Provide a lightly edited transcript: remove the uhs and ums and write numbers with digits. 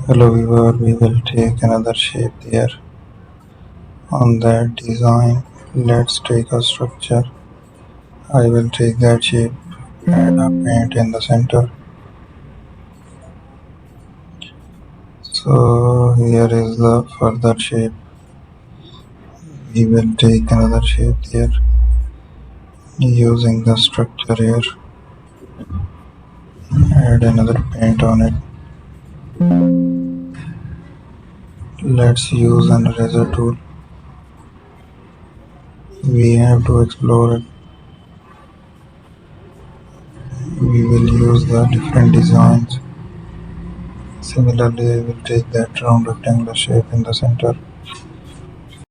Hello viewer, we will take another shape there. On that design, let's take a structure. I will take that shape, add a paint in the center. So here is the further shape. We will take another shape there using the structure here. Add another paint on it. Let's use an eraser tool. We have to explore it. We will use the different designs. Similarly, I will take that round rectangular shape in the center.